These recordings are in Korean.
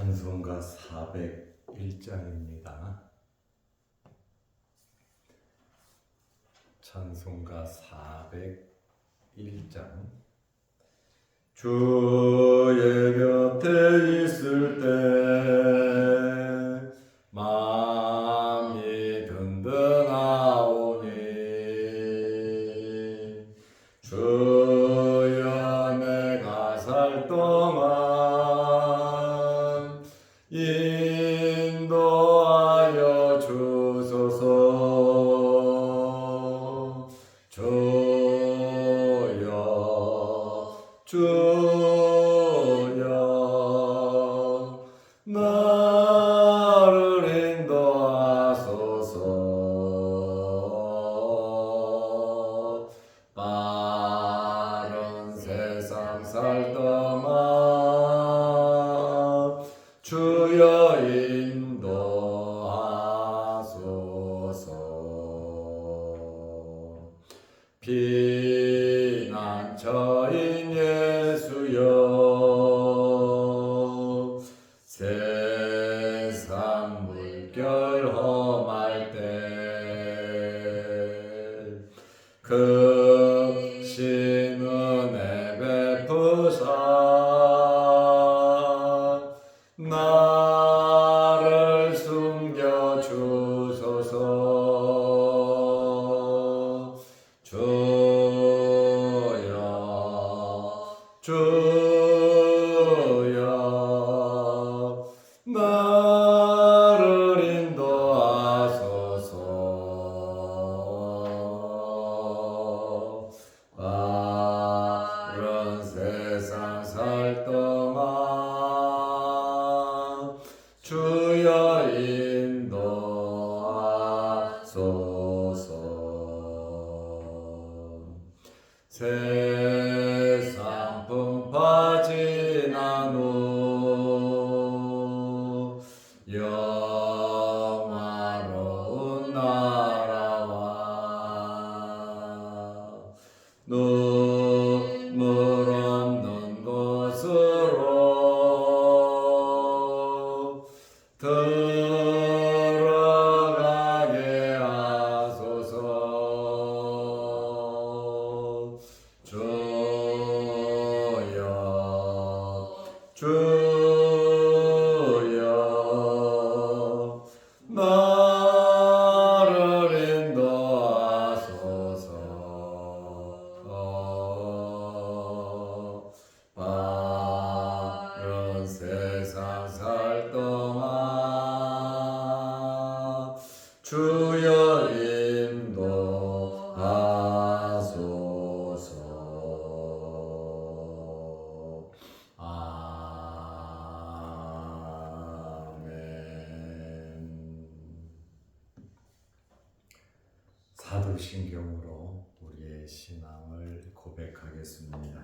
찬송가 401장입니다. 찬송가 401장. 주의 곁에 있을 때 마음이 든든하오니 주여 내가 살 동안 인도하여 주소서. 주여 나를 인도하소서. 빠른 세상 살 동안 주여 인도하소서. 피난처인 예수여 세상 물결 험할 때 극신 은혜 베푸사 나를 숨겨 주소서. 주여 나를 인도하소서. 빠른 세상 살 동안 주여 인도하소서. 세상 풍파 지난 후 영화로운 나라와 눈물 없는 곳으로 들어가게 하소서. 주여 나를 인도하소서. 빠른 세상 살 동안 주여 인도하소서. 사도신경으로 우리의 신앙을 고백하겠습니다.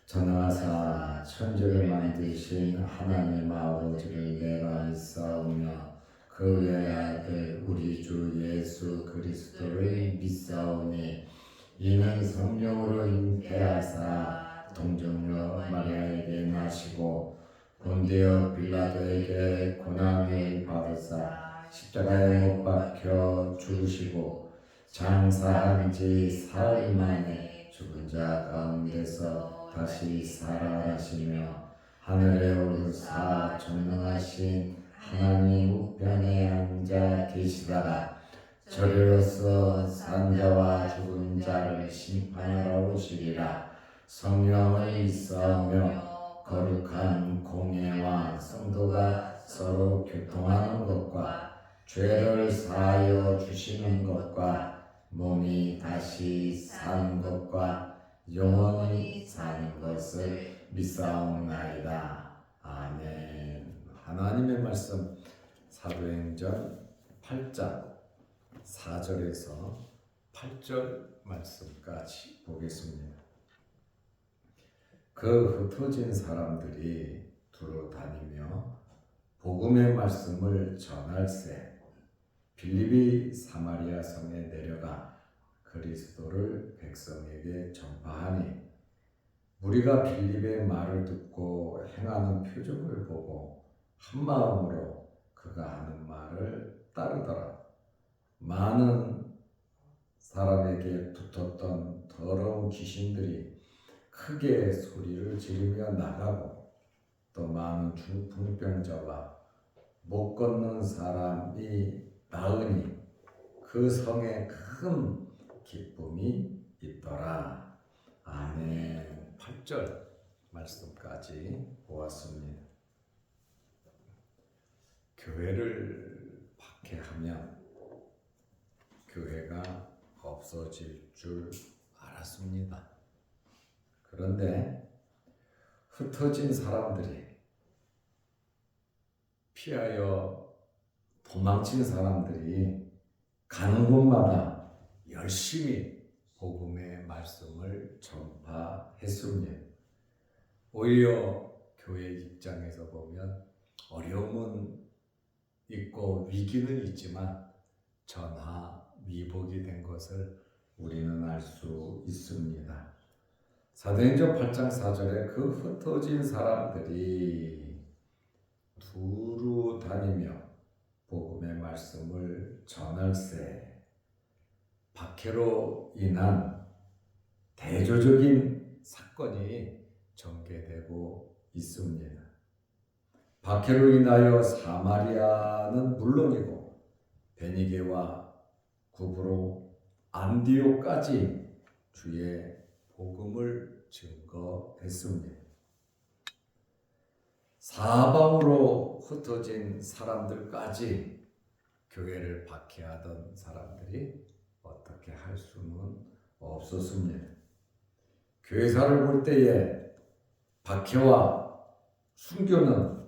전하사 천지를 만드신 하나님 아버지를 내가 믿사오며 그 외아들 우리 주 예수 그리스도를 믿사오니 이는 성령으로 잉태하사 동정녀 마리아에게 나시고 본디오 빌라도에게 고난을 받으사 십자가에 못 박혀 죽으시고 장사한 지 사흘 만에 죽은 자 가운데서 다시 살아나시며 하늘에 오르사 전능하신 하나님 우편에 앉아 계시다가 저리로서 산자와 죽은 자를 심판하러 오시리라. 성령을 믿사오며 거룩한 공예와 성도가 서로 교통하는 것과 죄를 사하여 주시는 것과 몸이 다시 사는 것과 영원히 사는 것을 믿사옵나이다. 아멘. 하나님의 말씀 사도행전 8장 4절에서 8절 말씀까지 보겠습니다. 그 흩어진 사람들이 두루 다니며 복음의 말씀을 전할세 빌립이 사마리아 성에 내려가 그리스도를 백성에게 전파하니 무리가 빌립의 말을 듣고 행하는 표적을 보고 한 마음으로 그가 하는 말을 따르더라. 많은 사람에게 붙었던 더러운 귀신들이 크게 소리를 지르며 나가고 또 많은 중풍병자와 못 걷는 사람이 나으니 그 성에 큰 기쁨이 있더라. 아멘. 8절 말씀까지 보았습니다. 교회를 박해하면 교회가 없어질 줄 알았습니다. 그런데 흩어진 사람들이 피하여 도망친 사람들이 가는 곳마다 열심히 복음의 말씀을 전파했습니다. 오히려 교회 입장에서 보면 어려움은 있고 위기는 있지만 전하위복이 된 것을 우리는 알 수 있습니다. 사도행전 8장 4절에 그 흩어진 사람들이 두루 다니며 복음의 말씀을 전할세. 박해로 인한 대조적인 사건이 전개되고 있습니다. 박해로 인하여 사마리아는 물론이고 베니게와 구브로, 안디옥까지 주의 복음을 증거했습니다. 사방으로 흩어진 사람들까지 교회를 박해하던 사람들이 어떻게 할 수는 없었습니다. 교회사를 볼 때에 박해와 순교는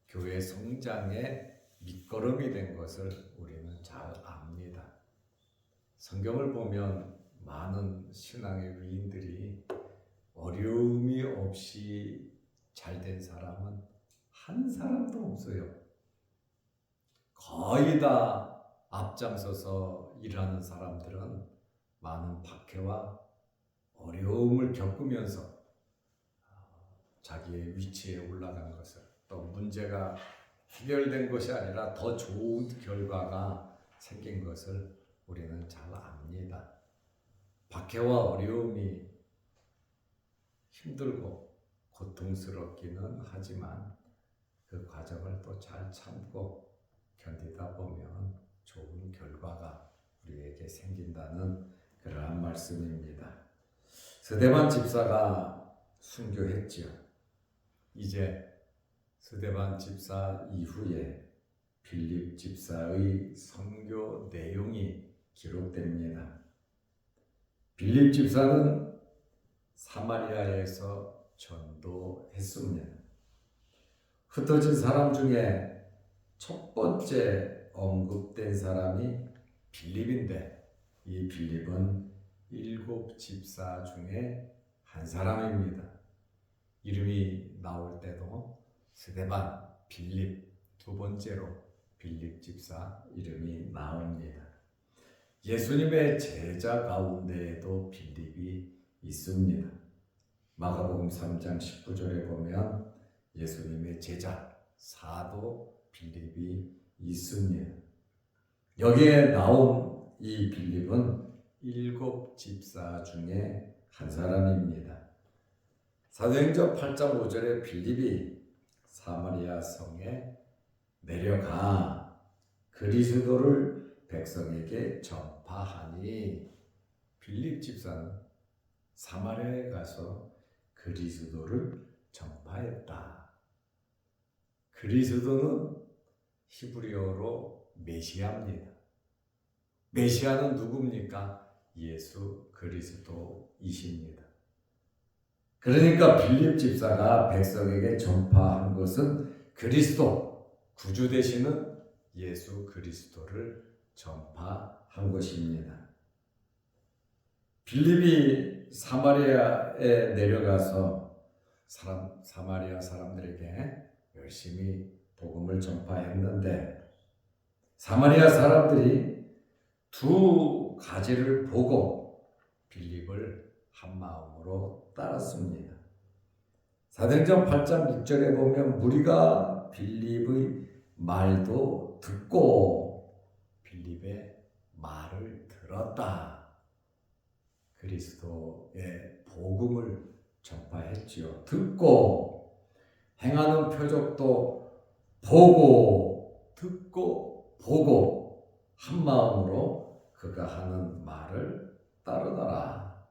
교회 성장의 밑거름이 된 것을 우리는 잘 압니다. 성경을 보면 많은 신앙의 위인들이 어려움이 없이 잘된 사람은 한 사람도 없어요. 거의 다 앞장서서 일하는 사람들은 많은 박해와 어려움을 겪으면서 자기의 위치에 올라간 것을, 또 문제가 해결된 것이 아니라 더 좋은 결과가 생긴 것을 우리는 잘 압니다. 박해와 어려움이 힘들고 고통스럽기는 하지만 그 과정을 또 잘 참고 견디다 보면 좋은 결과가 우리에게 생긴다는 그러한 말씀입니다. 스데반 집사가 순교했지요. 이제 스데반 집사 이후에 빌립 집사의 선교 내용이 기록됩니다. 빌립 집사는 사마리아에서 전도했습니다. 흩어진 사람 중에 첫 번째 언급된 사람이 빌립인데, 이 빌립은 7 집사 중에 한 사람입니다. 이름이 나올 때도 스데반, 빌립, 두 번째로 빌립 집사 이름이 나옵니다. 예수님의 제자 가운데에도 빌립이 있습니다. 마가복음 3장 19절에 보면 예수님의 제자 사도 빌립이 있습니다. 여기에 나온 이 빌립은 7 집사 중에 한 사람입니다. 사도행전 8장 5절에 빌립이 사마리아 성에 내려가 그리스도를 백성에게 전파하니, 빌립 집사는 사마리아에 가서 그리스도를 전파했다. 그리스도는 히브리어로 메시아입니다. 메시아는 누굽니까? 예수 그리스도이십니다. 그러니까 빌립 집사가 백성에게 전파한 것은 그리스도, 구주 되시는 예수 그리스도를 전파한 것입니다. 빌립이 사마리아에 내려가서 사마리아 사람들에게 열심히 복음을 전파했는데, 사마리아 사람들이 두 가지를 보고 빌립을 한 마음으로 따랐습니다. 사도행전 8장 6절에 보면 무리가 빌립의 말도 듣고 빌립의 말을 들었다. 그리스도의 복음을 전파했지요. 듣고 행하는 표적도 보고 듣고 보고 한 마음으로 그가 하는 말을 따르더라.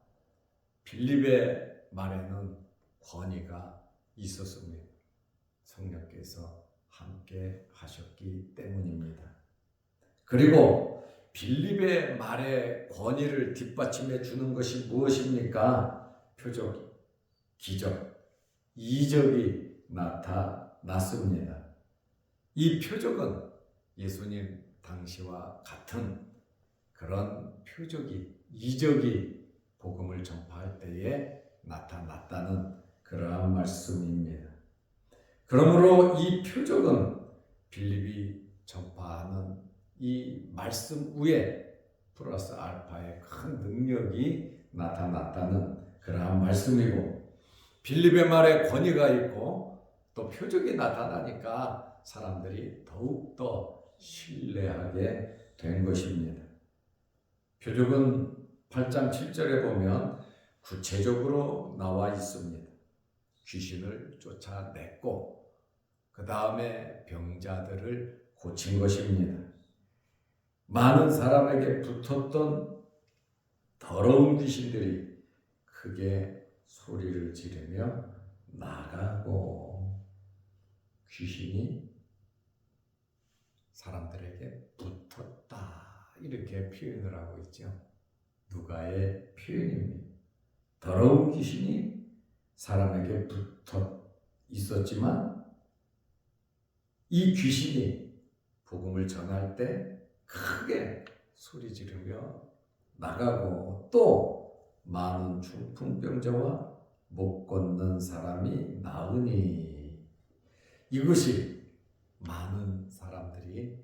빌립의 말에는 권위가 있었습니다. 성령께서 함께 하셨기 때문입니다. 그리고 빌립의 말에 권위를 뒷받침해 주는 것이 무엇입니까? 표적, 기적, 이적이 나타났습니다. 이 표적은 예수님 당시와 같은 그런 표적이, 이적이 복음을 전파할 때에 나타났다는 그러한 말씀입니다. 그러므로 이 표적은 빌립이 전파하는 이 말씀 위에 플러스 알파의 큰 능력이 나타났다는 그러한 말씀이고, 빌립의 말에 권위가 있고 또 표적이 나타나니까 사람들이 더욱더 신뢰하게 된 것입니다. 표적은 8장 7절에 보면 구체적으로 나와 있습니다. 귀신을 쫓아냈고 그 다음에 병자들을 고친 것입니다. 많은 사람에게 붙었던 더러운 귀신들이 크게 소리를 지르며 나가고, 귀신이 사람들에게 붙었다 이렇게 표현을 하고 있죠. 누가의 표현입니다. 더러운 귀신이 사람에게 붙어 있었지만 이 귀신이 복음을 전할 때 크게 소리 지르며 나가고, 또 많은 중풍병자와 못 걷는 사람이 나으니, 이것이 많은 사람들이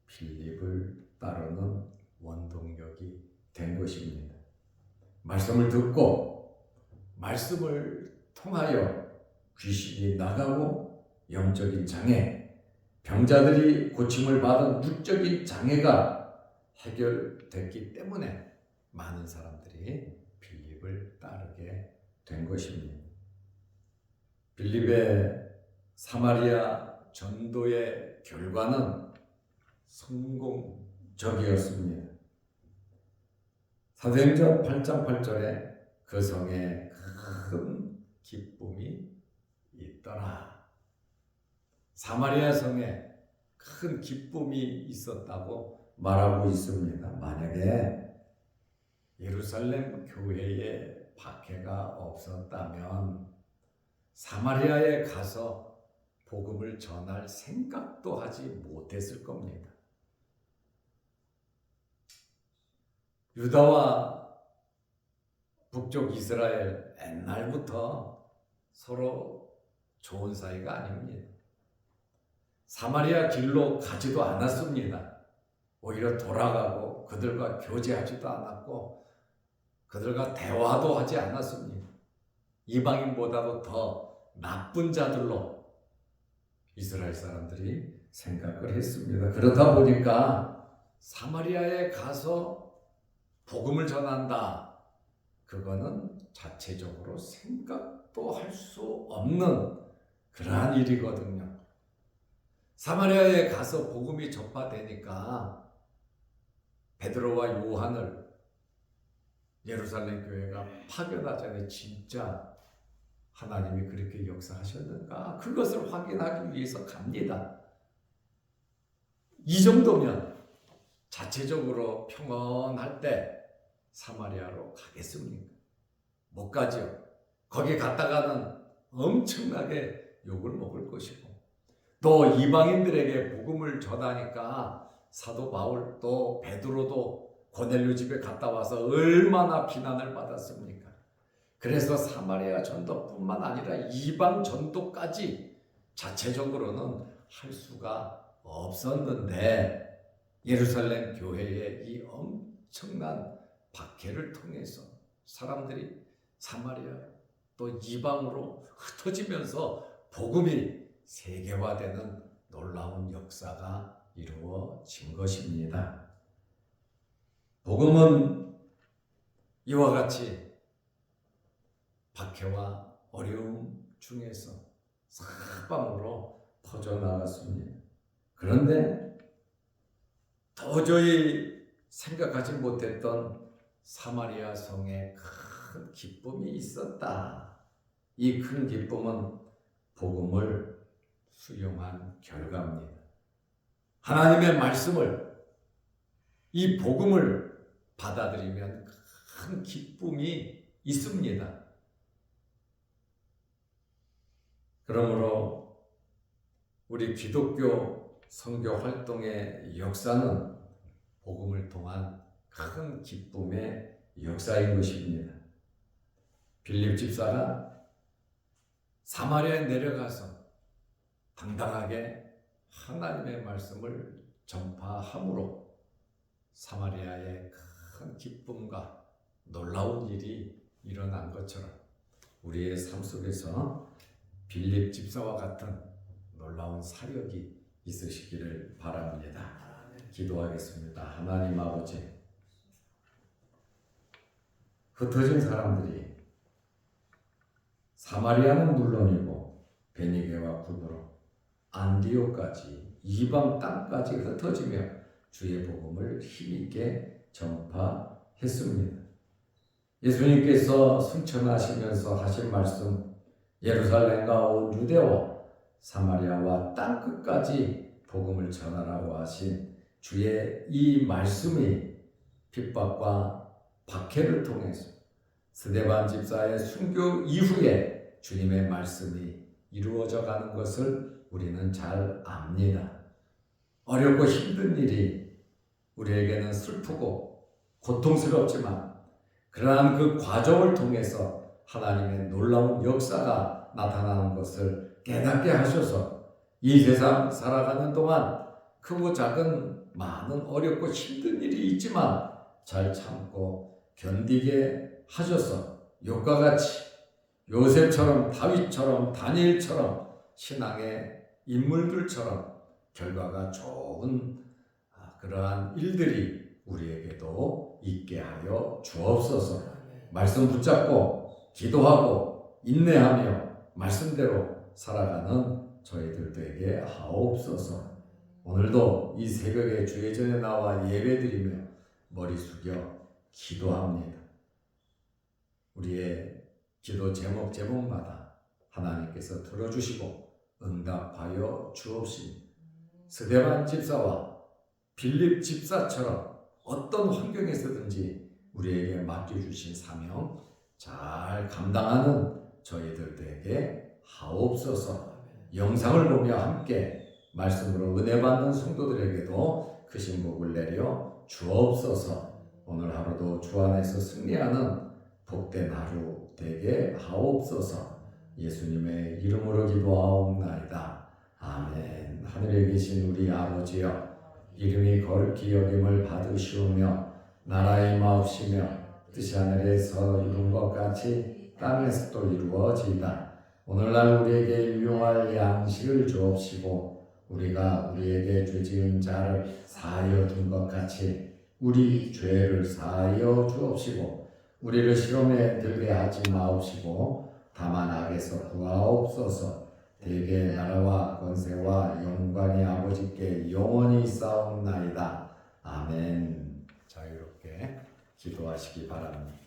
빌립을 따르는 원동력이 된 것입니다. 말씀을 듣고 말씀을 통하여 귀신이 나가고 영적인 장애, 병자들이 고침을 받은 육적인 장애가 해결됐기 때문에 많은 사람들이 빌립을 따르게 된 것입니다. 빌립의 사마리아 전도의 결과는 성공적이었습니다. 사도행전 8장 8절에 그 성에 큰 기쁨이 있더라. 사마리아 성에 큰 기쁨이 있었다고 말하고 있습니다. 만약에 예루살렘 교회에 박해가 없었다면 사마리아에 가서 복음을 전할 생각도 하지 못했을 겁니다. 유다와 북쪽 이스라엘 옛날부터 서로 좋은 사이가 아닙니다. 사마리아 길로 가지도 않았습니다. 오히려 돌아가고 그들과 교제하지도 않았고 그들과 대화도 하지 않았습니다. 이방인보다도 더 나쁜 자들로 이스라엘 사람들이 생각을 했습니다. 그러다 보니까 사마리아에 가서 복음을 전한다, 그거는 자체적으로 생각도 할 수 없는 그러한 일이거든요. 사마리아에 가서 복음이 전파되니까 베드로와 요한을 예루살렘 교회가 파견하자니 진짜 하나님이 그렇게 역사하셨는가? 그것을 확인하기 위해서 갑니다. 이 정도면 자체적으로 평온할 때 사마리아로 가겠습니까? 못 가죠. 거기 갔다가는 엄청나게 욕을 먹을 것이고, 또 이방인들에게 복음을 전하니까 사도 바울 또 베드로도 고넬료 집에 갔다 와서 얼마나 비난을 받았습니까? 그래서 사마리아 전도뿐만 아니라 이방 전도까지 자체적으로는 할 수가 없었는데, 예루살렘 교회의 이 엄청난 박해를 통해서 사람들이 사마리아 또 이방으로 흩어지면서 복음이 세계화되는 놀라운 역사가 이루어진 것입니다. 복음은 이와 같이 박해와 어려움 중에서 사방으로 퍼져나갔습니다. 그런데 도저히 생각하지 못했던 사마리아 성에 큰 기쁨이 있었다. 이 큰 기쁨은 복음을 수용한 결과입니다. 하나님의 말씀을, 이 복음을 받아들이면 큰 기쁨이 있습니다. 그러므로 우리 기독교 선교 활동의 역사는 복음을 통한 큰 기쁨의 역사인 것입니다. 빌립 집사가 사마리아에 내려가서 당당하게 하나님의 말씀을 전파함으로 사마리아에 큰 기쁨과 놀라운 일이 일어난 것처럼 우리의 삶 속에서 빌립 집사와 같은 놀라운 사력이 있으시기를 바랍니다. 기도하겠습니다. 하나님 아버지, 흩어진 사람들이 사마리아는 물론이고 베니게와 구브로, 안디옥까지 이방 땅까지 흩어지며 주의 복음을 힘있게 전파했습니다. 예수님께서 승천하시면서 하신 말씀, 예루살렘과 온 유대와 사마리아와 땅 끝까지 복음을 전하라고 하신 주의 이 말씀이 핍박과 박해를 통해서 스데반 집사의 순교 이후에 주님의 말씀이 이루어져 가는 것을 우리는 잘 압니다. 어렵고 힘든 일이 우리에게는 슬프고 고통스럽지만 그러한 그 과정을 통해서 하나님의 놀라운 역사가 나타나는 것을 깨닫게 하셔서 이 세상 살아가는 동안 크고 작은 많은 어렵고 힘든 일이 있지만 잘 참고 견디게 하셔서 욥과 같이 요셉처럼 다윗처럼 다니엘처럼 신앙의 인물들처럼 결과가 좋은 그러한 일들이 우리에게도 있게 하여 주옵소서. 말씀 붙잡고 기도하고 인내하며 말씀대로 살아가는 저희들에게 하옵소서. 오늘도 이 새벽에 주의 전에 나와 예배드리며 머리 숙여 기도합니다. 우리의 기도 제목마다 하나님께서 들어주시고 응답하여 주옵시니 스데반 집사와 빌립 집사처럼 어떤 환경에서든지 우리에게 맡겨주신 사명 잘 감당하는 저희들에게 하옵소서. 영상을 보며 함께 말씀으로 은혜 받는 성도들에게도 크신 복을 내려 주옵소서. 오늘 하루도 주 안에서 승리하는 복된 하루 되게 하옵소서. 예수님의 이름으로 기도하옵나이다. 아멘. 하늘에 계신 우리 아버지여, 이름이 거룩히 여김을 받으시오며 나라의 마옵시며 뜻이 하늘에서 이룬 것 같이 땅에서도 이루어지이다. 오늘날 우리에게 일용할 양식을 주옵시고 우리가 우리에게 죄 지은 자를 사하여 준 것 같이 우리 죄를 사하여 주옵시고 우리를 시험에 들게 하지 마옵시고 다만 악에서 구하옵소서. 대개 나라와 권세와 영광이 아버지께 영원히 있사옵나이다. 아멘. 자유롭게 기도하시기 바랍니다.